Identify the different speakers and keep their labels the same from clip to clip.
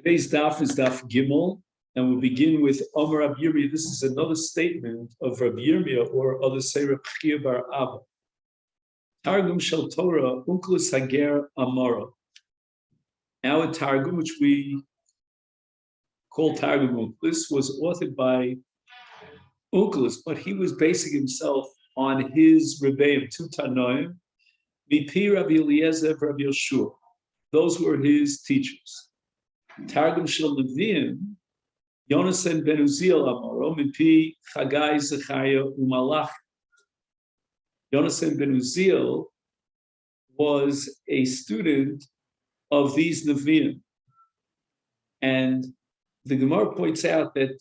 Speaker 1: Today's daf is daf Gimel, and we'll begin with Omer Rabbi Yirmiyah. This is another statement of Rabbi Yirmiyah, or others say Rabbi Chia bar Abba. Targum shel Torah, Unklis Hager Amara. Our Targum, which we call Targum Unklis, was authored by Unklis, but he was basing himself on his Rebbeim, two Tanoim, Mipi Rabbi Eliezer, Rabbi Yeshua. Those were his teachers. Targum shel Nevi'im, Yonasan ben Uziel Amaro, Mipi Chagai Zechariah Umalach. Yonasan ben Uziel was a student of these Nevi'im, and the Gemara points out that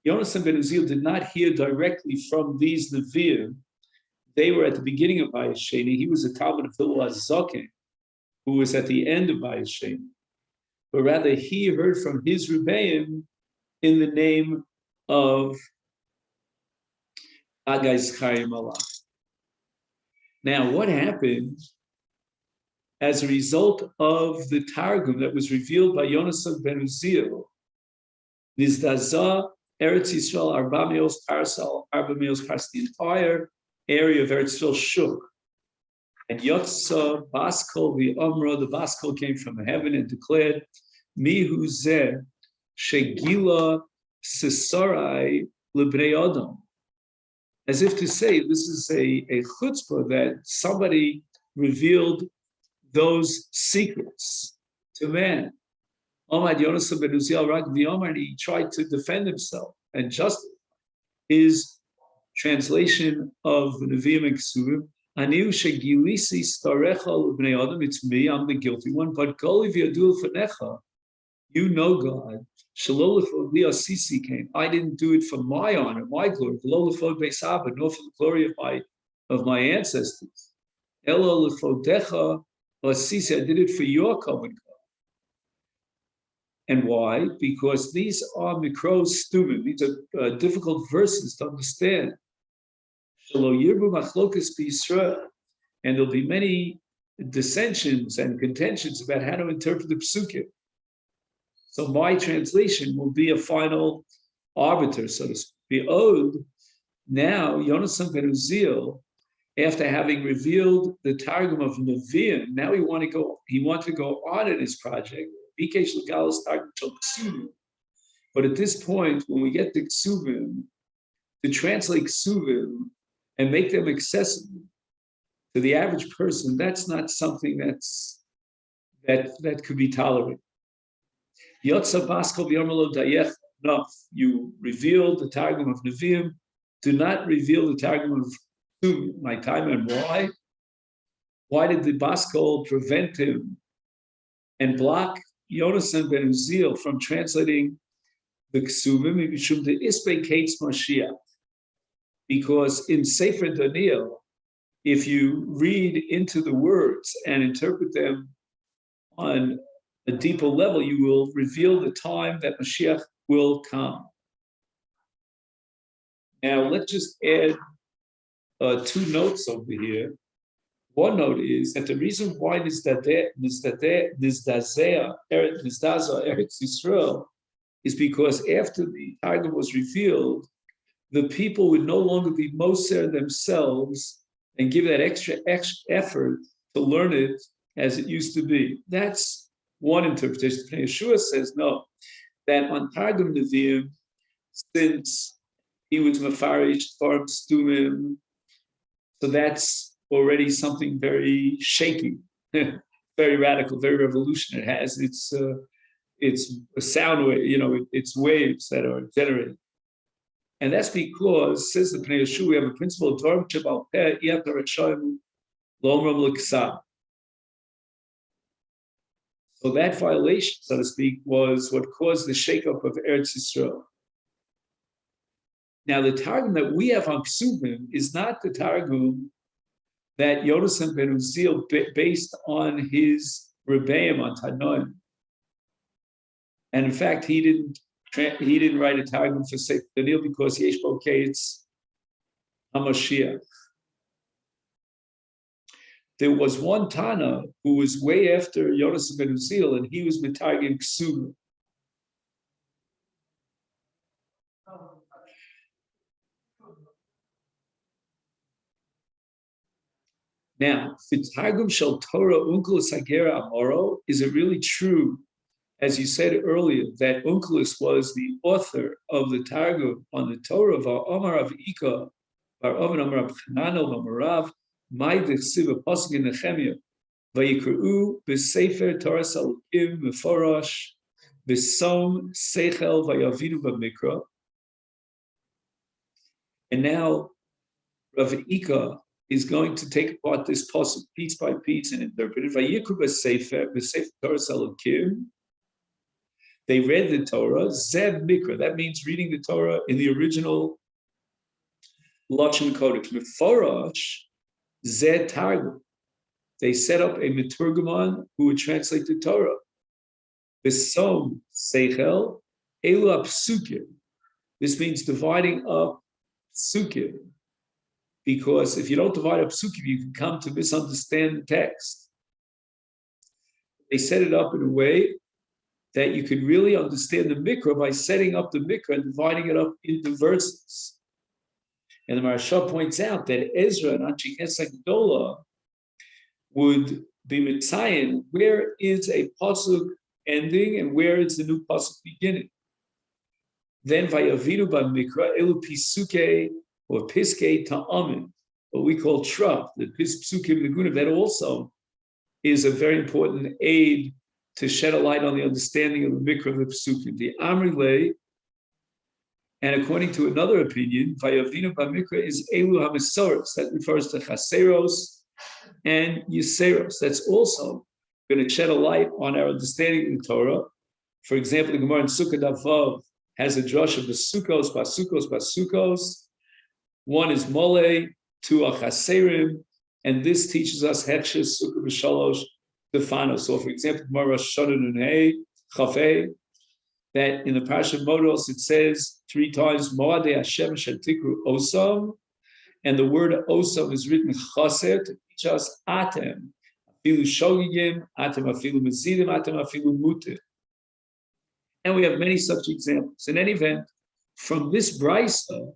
Speaker 1: Yonasan ben Uziel did not hear directly from these Nevi'im. They were at the beginning of Bayis Sheni. He was a Talmud of Hillel HaZaken, who was at the end of Bayis Sheni. But rather he heard from his Rebbeim in the name of Agai Zechariah Malach. Now, what happened as a result of the Targum that was revealed by Yonasan ben Uziel? Nizdaza Eretz Yisrael Arba Meos Parsal, Arba Meos Parsal, the entire area of Eretz Yisrael shook. And Yotza Baskol v'Omra, the Baskol came from heaven and declared, Mihu Zeh Shegila Sisarai L'Bnei Adam. As if to say, this is a chutzpah that somebody revealed those secrets to man. Omad Yonasan ben Uziel Rak v'Omar, and he tried to defend himself and justify his translation of the Nevi'im and Kesuvim. Aniu shegilisi starecha l'bnei adam. It's me. I'm the guilty one. But kol v'yadu l'fanecha, you know God. Shalol l'fod li asisi came. I didn't do it for my honor, my glory. V'lo l'fod beis Abba, nor for the glory of my ancestors. Elo l'fodecha asisi. I did it for your common God. And why? Because these are mikros stupid. These are difficult verses to understand. And there'll be many dissensions and contentions about how to interpret the psukim. So my translation will be a final arbiter, so to speak. Be'od, now Yonasan ben Uziel, after having revealed the Targum of Nevi'im, now he wanted to go on in his project. But at this point, when we get the Ksuvim, to translate Ksuvim and make them accessible to the average person, that's not something that could be tolerated. Yotza Baskal v'Yomalo Dayech, enough. You revealed the Targum of Nevi'im. Do not reveal the Targum of Ksuvim. My time, and why? Why did the Baskal prevent him and block Yonasan ben Uziel from translating the Ksuvim? Because in Sefer Daniel, if you read into the words and interpret them on a deeper level, you will reveal the time that Mashiach will come. Now, let's just add two notes over here. One note is that the reason why Nizdaza Eretz Yisrael is because after the Targum was revealed, the people would no longer be moser themselves and give that extra effort to learn it as it used to be. That's one interpretation. Yeshua says no, that on Targum Nevi'im, since he was Mefarish, Farm Stumim, so that's already something very shaky, very radical, very revolutionary. It has its a sound wave, its waves that are generated. And that's because, says the Pnei Yeshua, we have a principle of Dvarim Shebal Peh Iyat HaRashaim L'Omram L'Ksav. So that violation, so to speak, was what caused the shakeup of Eretz Yisrael. Now, the Targum that we have on Ksuvim is not the Targum that Yonasan ben Uziel based on his Rebbeim on Tanoim. And in fact, he didn't write a Targum for Sefer Daniel because Yesh Bo Kates HaMashiach. there was one Tana who was way after Yonasan ben Uzziel, and he was Mitargim Ksuba. Now, the Targum Shel Torah Unkelos Hagera Amoro, is it really true, as you said earlier, that Unkelos was the author of the Targum on the Torah of Omar of Ika, Bar Oven Omar of Chananel, Omarav, Maidich Siva Pasuk in Nehemiah, Vayikru b'Sefer Torah Salukim Meforosh b'Som Seichel Vayavinu b'Mikra. And now Rav Ika is going to take apart this pasuk piece by piece and interpret it. Vayikru b'Sefer Torah Salukim. They read the Torah, Zeb Mikra. That means reading the Torah in the original Lashon Kodesh. Meforosh Zed Targum. They set up a Meturgaman who would translate the Torah. Besom Seichel Elu Psukim. This means dividing up Psukim. Because if you don't divide up Psukim, you can come to misunderstand the text. They set it up in a way that you can really understand the Mikra by setting up the Mikra and dividing it up into verses. And the Maharsha points out that Ezra and Anshe Knesset Gedolah would be mitzayin where is a pasuk ending and where is the new pasuk beginning. Then vayavinu b'mikra elu pisuke or piske ta'amin, what we call trup, the pisukim negunim. That also is a very important aid to shed a light on the understanding of the mikra of the pisukim. The Amrilei, and according to another opinion, vayavinu b'mikra is elu hamisoros. That refers to chaseros and Yiseros. That's also going to shed a light on our understanding of the Torah. For example, the Gemara in Sukkah Daf Vav has a drush of the Sukkos, Basukos. One is Mole, two are Chaserim, and this teaches us Hechshes Sukkah B'Shalosh Defano. So, for example, Gemara Rosh Hashanah Nunei Chafei, that in the Parashat Modos it says 3 times Moadei Hashem Shetikru Osam, and the word Osam is written Chaser to teach us Atem, Afilu Shogigim, Atem Afilu Mezidim, Atem Afilu Mutim. And we have many such examples. In any event, from this brisa,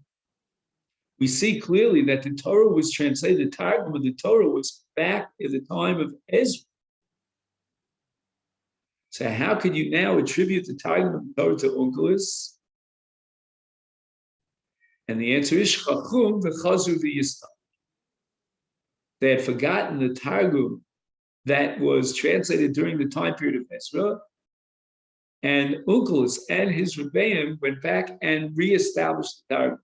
Speaker 1: we see clearly that the Torah was translated, the Targum of the Torah was back in the time of Ezra. So how could you now attribute the Targum of the Torah to Unkelos? And the answer is Chachum v'chazru v'yistam. They had forgotten the Targum that was translated during the time period of Ezra, and Unkelos and his Rebbeim went back and reestablished the Targum.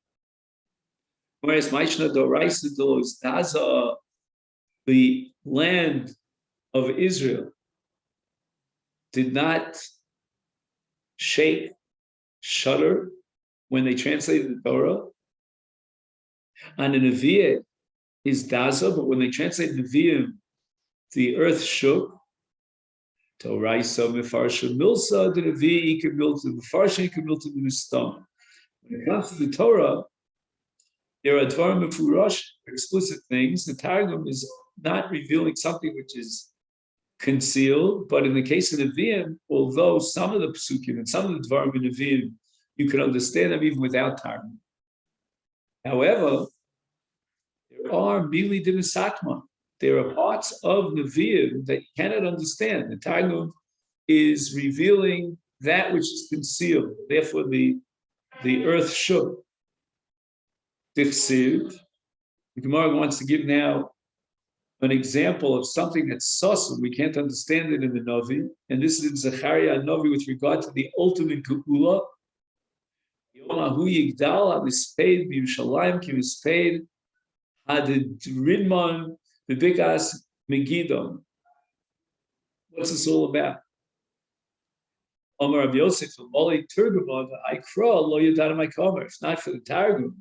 Speaker 1: Whereas Maishna Doraisa Dolos Daza, the land of Israel, did not shake, shudder when they translated the Torah. And the Nevi'ah is Daza, but when they translated Nevi'im, the earth shook. Toraisa Mefarsha Milsa, the Nevi'ah Ikar Milta, Mefarsha Ikar Milta, the Mistam. When it comes to the Torah, there are Dvarim Mefurash, explicit things. The Targum is not revealing something which is concealed, but in the case of Nevi'im, although some of the Psukim and some of the Dvarim in Nevi'im, you can understand them even without Targum. However, there are Mili Dimisatma. There are parts of Nevi'im that you cannot understand. The Targum is revealing that which is concealed. Therefore, the earth shook. Dichsiv. The Gemara wants to give now an example of something that's sussum. We can't understand it in the Navi. And this is in Zechariah Navi with regard to the ultimate Geula. Yomahu Yigdal HaMisped B'Yushalayim Ki Misped Hadridman B'Bikas Megidon. What's this all about? Omar Rabbi Yosef Moli Turgumon Ikra Lo Yadana Ma'Kamer. If not for the Targum,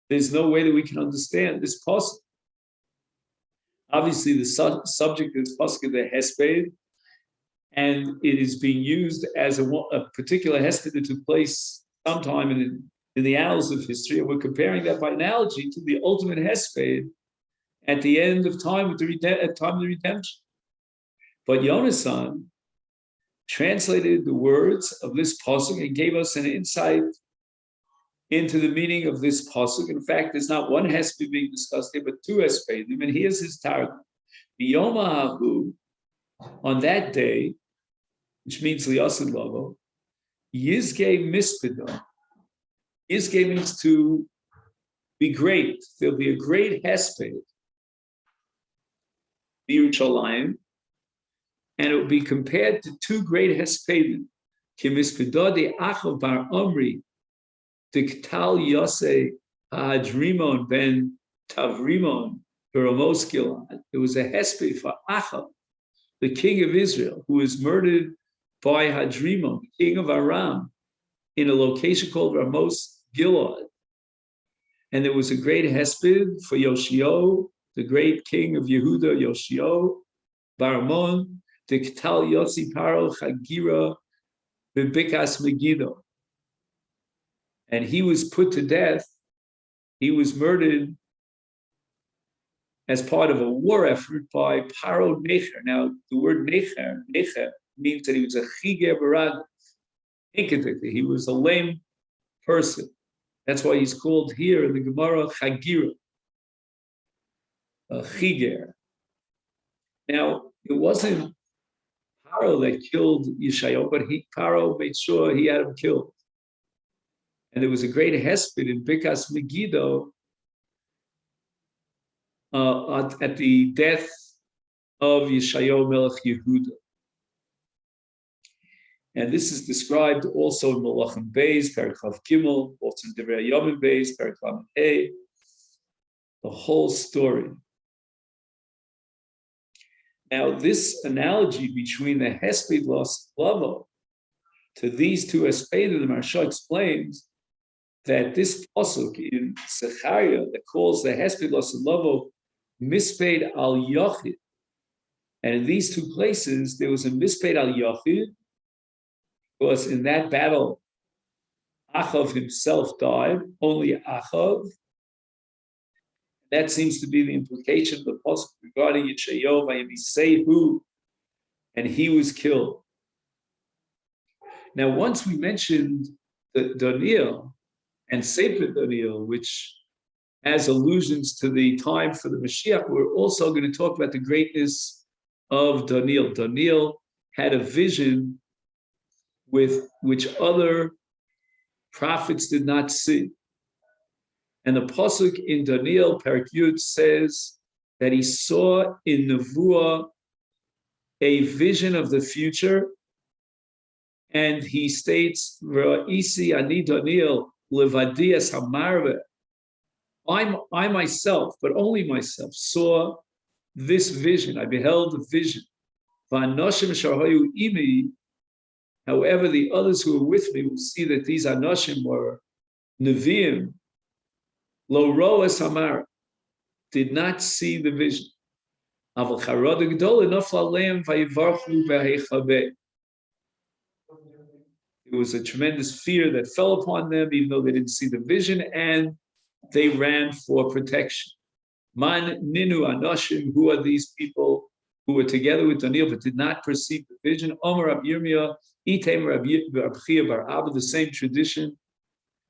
Speaker 1: there's no way that we can understand this pasuk. Obviously, the subject of this pasuk is the Hesped, and it is being used as a particular Hesped that took place sometime in the annals of history. And we're comparing that by analogy to the ultimate Hesped at the end of time, at the time of the redemption. But Yonasan translated the words of this pasuk and gave us an insight into the meaning of this pasuk. In fact, there's not one hesped being discussed here, but two hespedim. And here's his targum: B'yomahu, on that day, which means liasid lavo, yizge mispida. Yizge means to be great. There'll be a great hesped, Yerushalayim, and it will be compared to two great hespedim. Kimispida de achav bar omri, Diktal Yose Hadrimon ben Tavrimon Beramos Gilad. It was a hesped for Achab, the king of Israel, who was murdered by Hadrimon, king of Aram, in a location called Ramos Gilad. And there was a great hesped for Yoshio, the great king of Yehuda, Yoshio, Baramon, Diktal Yossi Paro Chagira Bibikas Megiddo. And he was put to death. He was murdered as part of a war effort by Paro Necher. Now, the word Necher means that he was a chiger barag. He was a lame person. That's why he's called here in the Gemara Chagira, a chiger. Now, it wasn't Paro that killed Yeshayahu, but Paro made sure he had him killed. And there was a great hesped in Bikas Megiddo at the death of Yeshayahu Melech Yehuda. And this is described also in Malachim Beis, Perek Chav Gimel, also in Divrei Yomim Beis, Perek Lamed Hey, the whole story. Now, this analogy between the hesped lost lavo to these two hespedim, the Maharsha explains that this pasuk in Zechariah that calls the hesped lost lavo misped al yachid, and in these two places there was a misped al yachid, because in that battle Achav himself died, only Achav. That seems to be the implication of the pasuk regarding Yeshayahu Vayimisehu, and he was killed. Now, once we mentioned the Daniel and Sefer Daniel, which has allusions to the time for the Mashiach, we're also going to talk about the greatness of Daniel. Daniel had a vision with which other prophets did not see. And the pasuk in Daniel, Perek Yud, says that he saw in Nevuah a vision of the future, and he states, "V'ra'isi ani Daniel levadi es hamarve." I myself, but only myself, saw this vision. I beheld the vision. V'anoshim shahayu imi. However, the others who were with me will see that these anoshim were neviim. Lo roa samara, did not see the vision. Aval charada gedola nafla aleim vayivarchu v'heichabe. It was a tremendous fear that fell upon them, even though they didn't see the vision, and they ran for protection. Man ninu anoshim, who are these people who were together with Daniel but did not perceive the vision? Omer Rab Yirmiyah, Item Rab Chia bar Abba, the same tradition.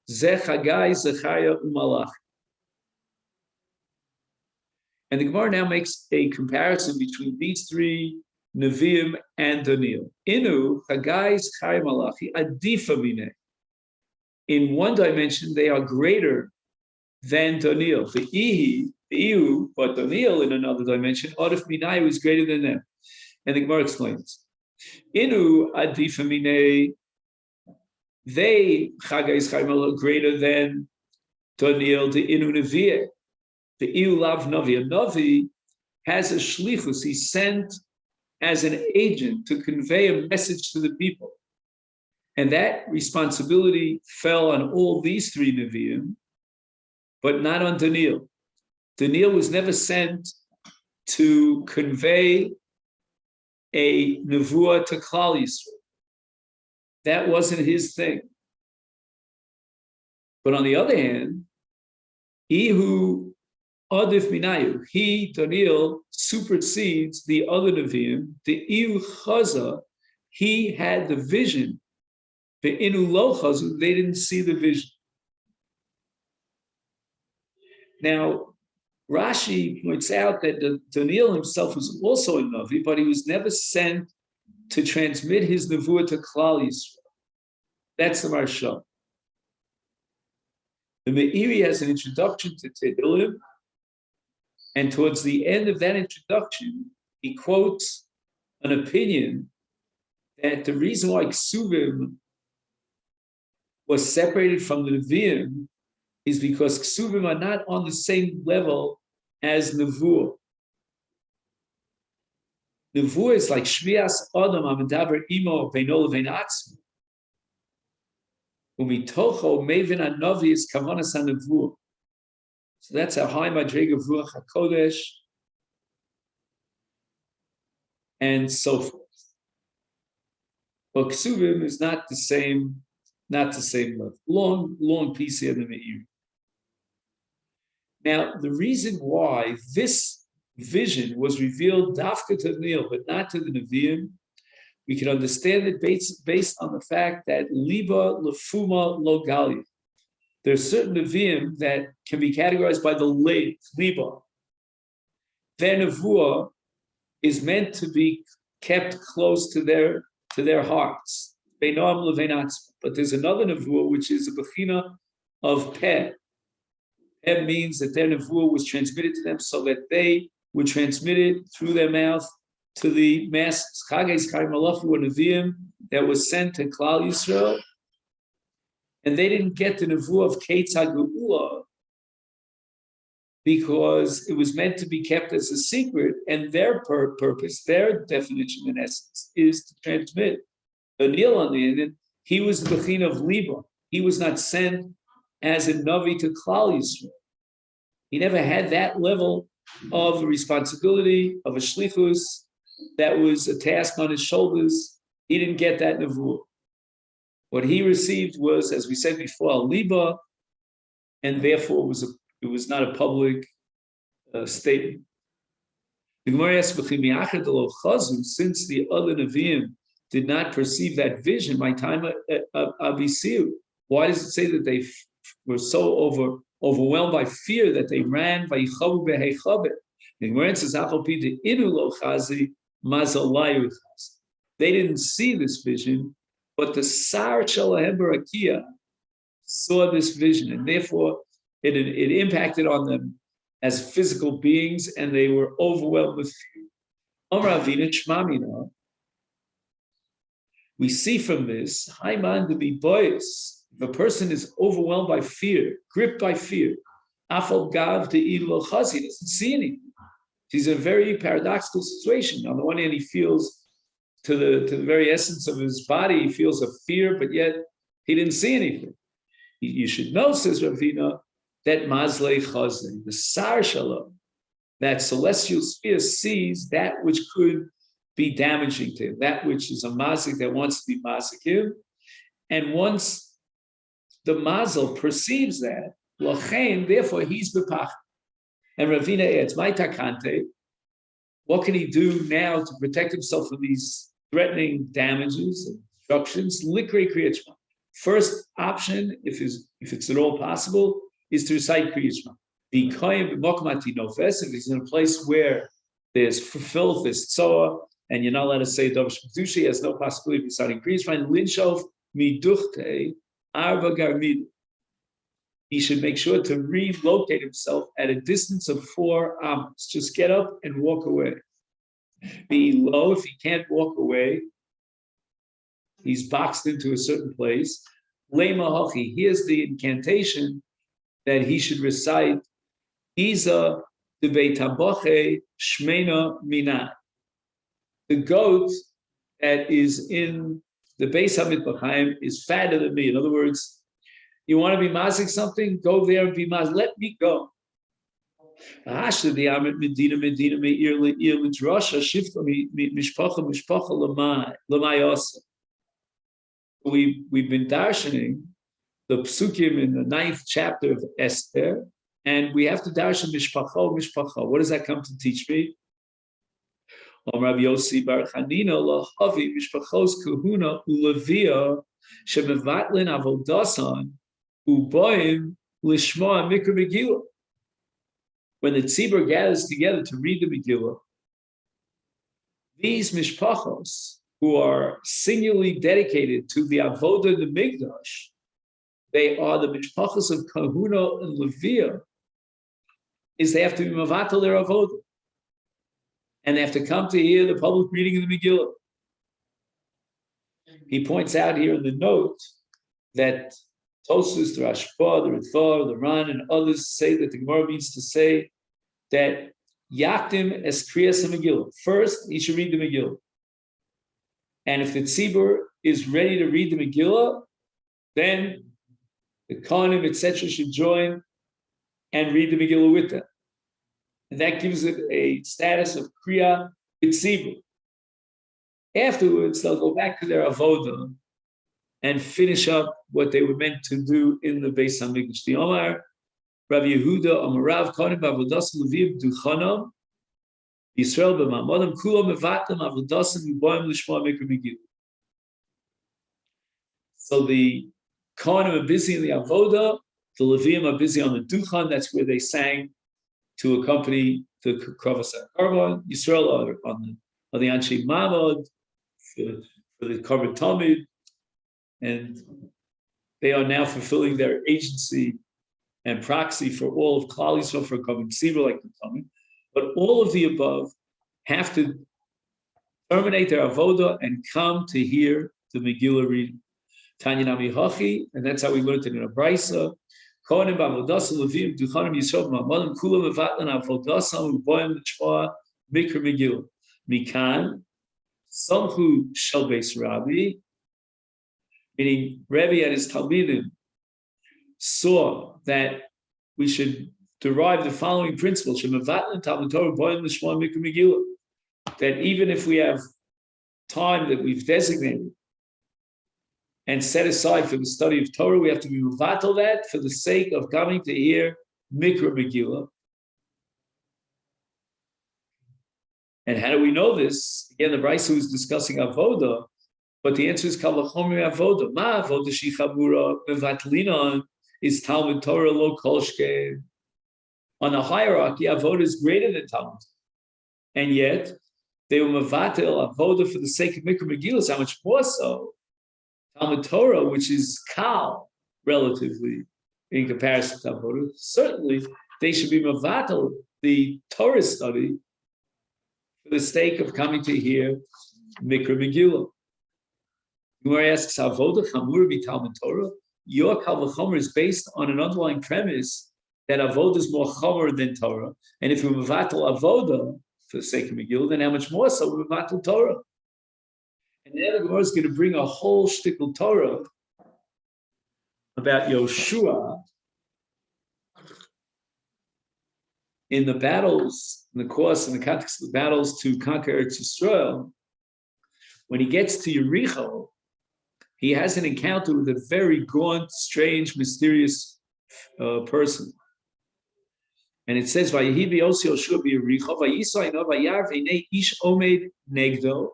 Speaker 1: Zech Hagai, Zechariah, Umalach. And the Gemara now makes a comparison between these three Nevi'im and Daniel. Inu, Hagai, Zechariah, Malachi, Adifa Mineh. In one dimension, they are greater than Daniel. The Ihu, but Daniel in another dimension, Adif Minai was greater than them. And the Gemara explains. Inu, Adifa Mineh, they, Chagai, Zechariah, Malachi, greater than Daniel, the Inu Nevi'eh. The Iu Lav Navi. A Navi has a shlichus. He's sent as an agent to convey a message to the people. And that responsibility fell on all these three Nevi'im, but not on Daniel. Daniel was never sent to convey a nevuah to Klal Yisrael. That wasn't his thing. But on the other hand, Ihu Adif Minayu, he, Daniel, supersedes the other Nevi'im, the Iu Chaza, he had the vision. The Inu Lo Chazu, they didn't see the vision. Now, Rashi points out that Daniel himself was also a Navi, but he was never sent to transmit his Nevuah to Klal Yisrael. That's the Marsha. The Meiri has an introduction to Tehillim, and towards the end of that introduction, he quotes an opinion that the reason why Ksuvim was separated from the Nevi'im is because Ksuvim are not on the same level as Nevuah. Nevuah is like Shvias Adam Amadaber Imo Beino Levein Atzmo. Umitocho Mevin Anovi is Kavanas HaNevuah. So that's a high Madrega of Ruach HaKodesh, and so forth. But Ksuvim is not the same level. Long piece here in the Meiri. Now, the reason why this vision was revealed dafka to Daniel, but not to the Nevi'im, we can understand it based on the fact that liba lefuma lo galia. There are certain Nevi'im that can be categorized by the liba. Their nevuah is meant to be kept close to their hearts. But there's another nevuah which is a bechina of peh. Peh means that their nevuah was transmitted to them so that they would transmit it through their mouth to the masses. Chages Chai Malachu were Nevi'im that was sent to Klal Yisrael, and they didn't get the nevuah of Keitz HaGeula because it was meant to be kept as a secret, and their purpose, their definition in essence, is to transmit. Daniel, on the end, he was the Bechina of Liba. He was not sent as a Navi to Klal Yisrael. He never had that level of responsibility, of a shlichus, that was a task on his shoulders. He didn't get that nevuah. What he received was, as we said before, a liba, and therefore it was not a public statement. The Gemara asks, since the other Nevi'im did not perceive that vision, my time abisiu, why does it say that they were so overwhelmed by fear that they ran by yichavu beheichaber? The Gemara says, they didn't see this vision, but the Sar Shalahem Barakia saw this vision, and therefore it impacted on them as physical beings, and they were overwhelmed with fear. We see from this, Haiman to be boys. If a person is overwhelmed by fear, gripped by fear, Afal Gav to Ilo Chazi, he doesn't see anything. He's in a very paradoxical situation. On the one hand, he feels to the very essence of his body, he feels a fear, but yet he didn't see anything. You should know, says Ravina, that Mazlei Chazin, the Sar Shalom, that celestial sphere sees that which could be damaging to him, that which is a mazik that wants to be mazik him. And once the mazel perceives that, Lachain, therefore he's bepach. And Ravina adds, my takante, what can he do now to protect himself from these threatening damages and destructions? Likre Kriyat Shema. First option, if it's at all possible, is to recite Kriyat Shema. The kohen b'mokmati nofes, if he's in a place where there's filth, there's tzoah, and you're not allowed to say Dov Shemdushi, he has no possibility of reciting Kriyat Shema. Linshov miduchte arba garmid. He should make sure to relocate himself at a distance of 4 amos. Just get up and walk away. Be low. If he can't walk away, he's boxed into a certain place. Lema Hachi. Here's the incantation that he should recite. Iza de Beitaboche Shmena Mina. The goat that is in the Beis HaMitbachayim is fatter than me. In other words, you want to be mazik something? Go there and be mazik. Let me go. We've been darshaning the psukim in the 9th chapter of Esther, And we have to darshan mishpacha. What does that come to teach me? Rabbi Yossi Bar Chanina lahavi mishpachos kahuna ulavia shemevatlin avodasan uboim lishma mikra Megillah. When the tzibur gathers together to read the Megillah, these mishpachos who are singularly dedicated to the avodah and the mikdash, they are the mishpachos of kahuna and levia. Is they have to be mavatal their avodah. And they have to come to hear the public reading of the Megillah. He points out here in the note that Tosfos, the Rashba, the Ritva, the Ran, and others say that the Gemara means to say that Yaktim es Kriyas Megillah. First, he should read the Megillah. And if the tzibur is ready to read the Megillah, then the Kohanim, etc., should join and read the Megillah with them. And that gives it a status of Kriya B'tzibur. Afterwards, they'll go back to their avodah and finish up what they were meant to do in the Beis HaMikdash. The Omar, Rabbi Yehuda, Amarav, Kohanim, Avodas, Levim, Duchanam, Yisrael, B'ma'amodam, Kulam, Mevatam, Avodasim, Yuboim, Lishma, Mikra, Megillah. So the Kohanim are busy in the avodah, the Levim are busy on the Duchan, that's where they sang to accompany the Krovas HaKarban. Yisrael are on the Anshe Mamod, for the Korban Talmud, and they are now fulfilling their agency and proxy for all of Klal Yisrael for Korban Tzibur, like the Talmud. But all of the above have to terminate their avodah and come to hear the Megillah reading. Tanya Nami Hachi, and that's how we learned it in a Brisa. Kohanim b'avodas levim duchanim Yisrael b'ma'amadim kulam mevatlan avodasam u'boyim l'shma mikra Megillah. Mikan samchu shel beis Rabbi, meaning Rabbi and his Talmidim saw that we should derive the following principle: shemevatlan Talmud Torah boyim l'shma mikra Megillah. That even if we have time that we've designated and set aside for the study of Torah, we have to be mevatel that for the sake of coming to hear Mikra Megillah. And how do we know this? Again, the Brisa was discussing avodah, but the answer is kal v'chomer avodah. Ma avodah shichabura mevatlinon is Talmud Torah lo kolshke. On the hierarchy, avodah is greater than Talmud, and yet they were mevatel avodah for the sake of Mikra Megillah. How much more so Talmud Torah, which is kal relatively in comparison to avodah? Certainly, they should be mevatel the Torah study for the sake of coming to hear Mikra Megillah. Gemara asks, avodah chamur be Talmud Torah? Your kal v'chomer is based on an underlying premise that avodah is more chomer than Torah, and if we mevatel avodah for the sake of Megillah, then how much more so we mevatel Torah? And then the Gemara is going to bring a whole shtickle Torah about Yoshua in the battles, in the course, in the context of the battles to conquer Eretz Yisrael. When he gets to Yericho, he has an encounter with a very gaunt, strange, mysterious person. And it says, "Vayehi b'yosi Yoshua b'Yericho, vayisai no vayar v'nei ish omed negdo."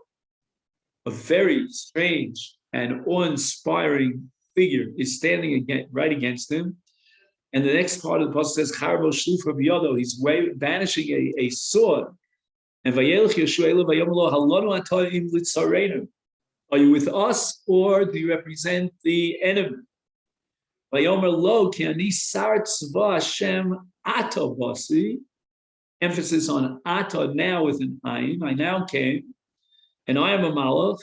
Speaker 1: A very strange and awe-inspiring figure is standing right against him. And the next part of the passage says, "Charbo shlufa b'yodo." He's banishing a sword. And vayelch Yeshua elu vayom lo halonu atoim litzarenu. Are you with us, or do you represent the enemy? Vayomer lo ki ani sar tzva Hashem ato basi. Emphasis on ato now with an ayin. I now came. And I am a malach,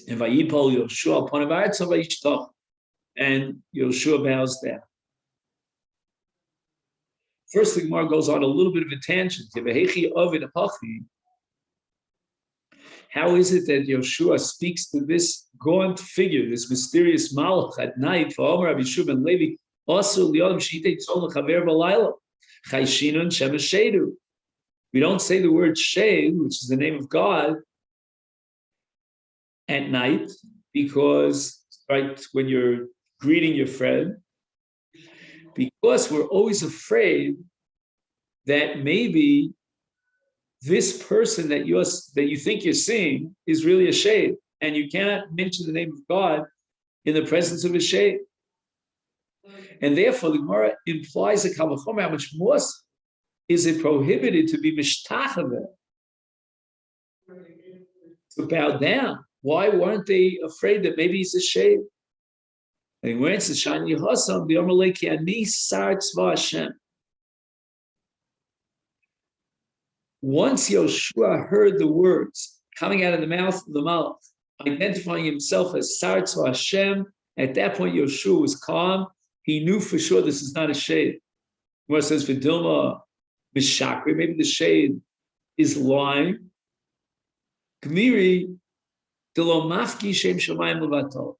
Speaker 1: and vayipol Yoshua upon haaretz vayishtach, and Yoshua bows down. First, the Gemara goes on a little bit of a tangent. How is it that Yoshua speaks to this gaunt figure, this mysterious malach at night? For Omer Rabbi Shua ben Levi, also liyodam shitei tzol lechaver b'layla, chayshinun shemeshedu. We don't say the word Shem, which is the name of God, at night, because right when you're greeting your friend, because we're always afraid that maybe this person that you think you're seeing is really a shade, and you cannot mention the name of God in the presence of a shade. And therefore, the Gemara implies a kavachomer, how much more is it prohibited to be mishtachave, to bow down? Why weren't they afraid that maybe he's a shade? And he went to Shani Hasam, the Omaleki Ani Sar Tzva Hashem. Once Yoshua heard the words coming out of the mouth of the Malach, identifying himself as Sar Tzva Hashem, at that point Yoshua was calm. He knew for sure this is not a shade. Where it says Vidilma Mishakri, maybe the shade is lying. Gmiri Delo Mafki Shem Shamayim Levato.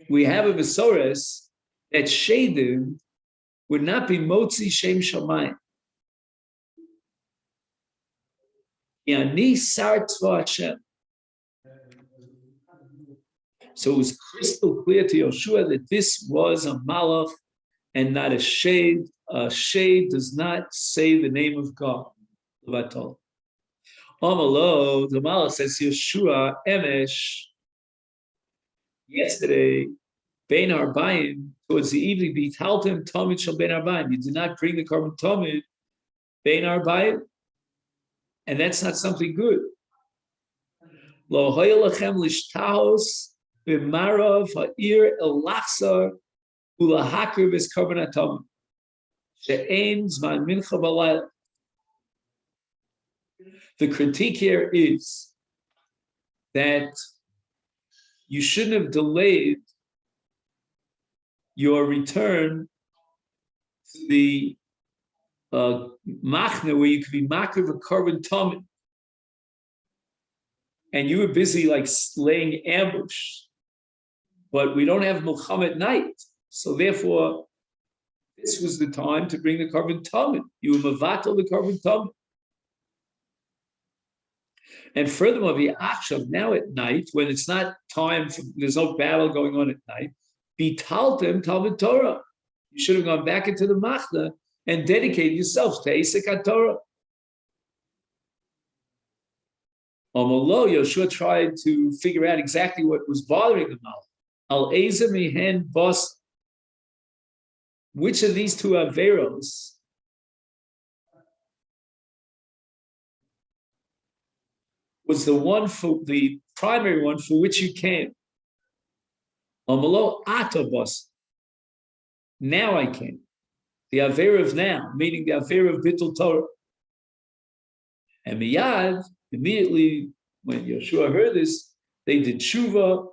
Speaker 1: We have a Vesores that shadim would not be Motzi Shem Shamayim. Yani Sar Tzva Hashem. So it was crystal clear to Yoshua that this was a malach and not a shade. A shade does not say the name of God. Amalo, the malach says, Yoshua, Emesh, yesterday, Bein Arbayim, towards the evening, B'taltem Tomid Shel Bein Arbayim. You did not bring the carbon Tomid, Bein Arbayim, and that's not something good. Lo hoyelachem lishtahos b'marav ha'ir el-lachsar ulahakir v'skarban atom she'ein zman mincha b'layla. The critique here is that you shouldn't have delayed your return to the machna where you could be makriv a carbon tumid, and you were busy like laying ambush, but we don't have milchama at night, so therefore this was the time to bring the carbon tumid. You were mavatal the carbon tumid. And furthermore, the achshav, now at night, when it's not time for, there's no battle going on at night, bitaltem talmud Torah. You should have gone back into the machna and dedicated yourselves to Esek HaTorah. Amalo, Yoshua tried to figure out exactly what was bothering the Malach. Al Eza Mihen Bos. Which of these two Averos was the one for the primary one for which you came? Amalo Atobos. Now I came. The Avera of now, meaning the Avera of Bittul Torah. And Miyad, immediately when Yoshua heard this, they did tshuva.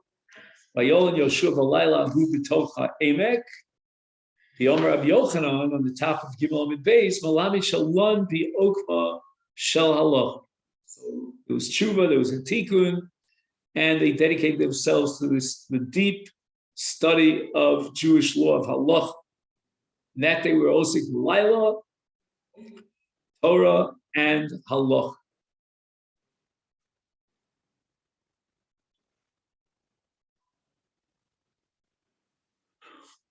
Speaker 1: Vayol and Yoshua v'layla hu b'tocha emek. The Omer of Yochanan on the top of Gimel Amid Beis, Malami shalon bi okma shel halach. So there was tshuva, there was a tikkun, and they dedicated themselves to the deep study of Jewish law of halach. And that they were also Laila, Torah, and halach.